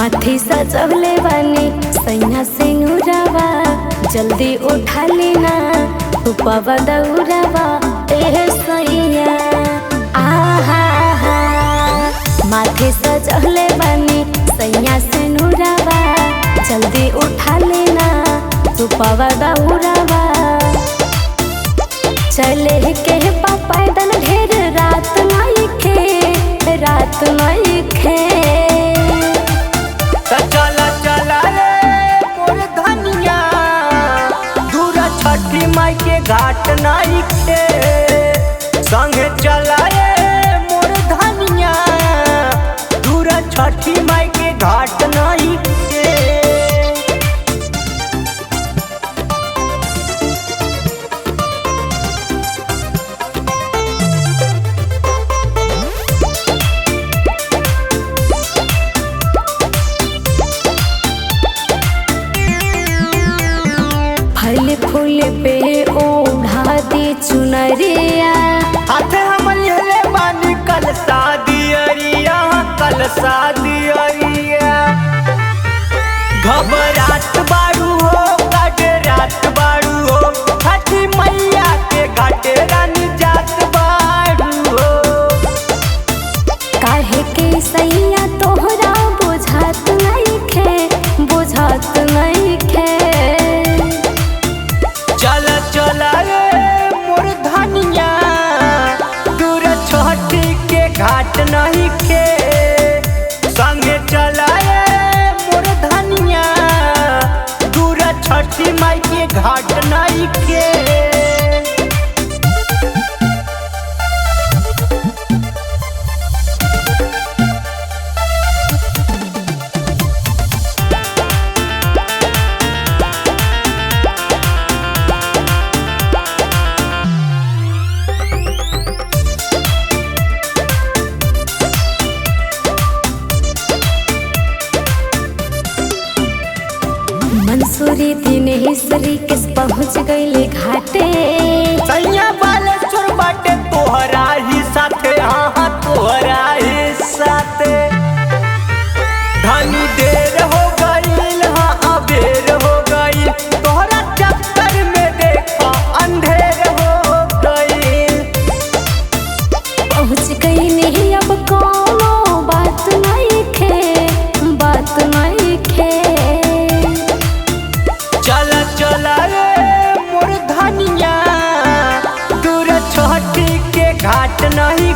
माथे सजवले बानी सैया से नुरावा, जल्दी उठा लेना उपवा दौरावा ए सैया। आहा हा माथे सजवले बानी सैया से नुरावा, जल्दी उठा लेना उपवा दौरावा। चले के पैदल ढेर रात नइखे, रात नइखे। चला चला रे मोर धनिया, दूरा छठी माई के घाट नइखे। संगे चला रे मोर धनिया, दूरा छठी माई के घाट नइखे। फल फूल पे ओढ़ा दी चुनरिया, हाथे हम लेले बानी कल शादी अरिया, कल शादी अरिया। घबरात बारू हो काटे रात बारू हो, छठी मैया के घाटे रानी जात बारू हो। काहे के सैया तोहरा बुझात नइखे, बुझात नइखे। चल चल रे मोर धनिया, दूर छठी के घाट नहीं खे। संगे चल रे मोर धनिया, दूर छठी माई के घाट नहीं खे। मंसूरी दिनेश्वरी किस पहुँच गईले घाटे। सैया बालेश्वर बाटे तोहरा ही साथे, हाँ तोहरा ही साथे। धनी देर हो गईल, हाँ अबेर हो गईल, तोहरा चक्कर में देखा अंधेर हो गईल। पहुँच गई नहीं अब कोनो बात नइखे, बात नइखे। चल चल रे मोर धनिया, दूर छठी के घाट नहीं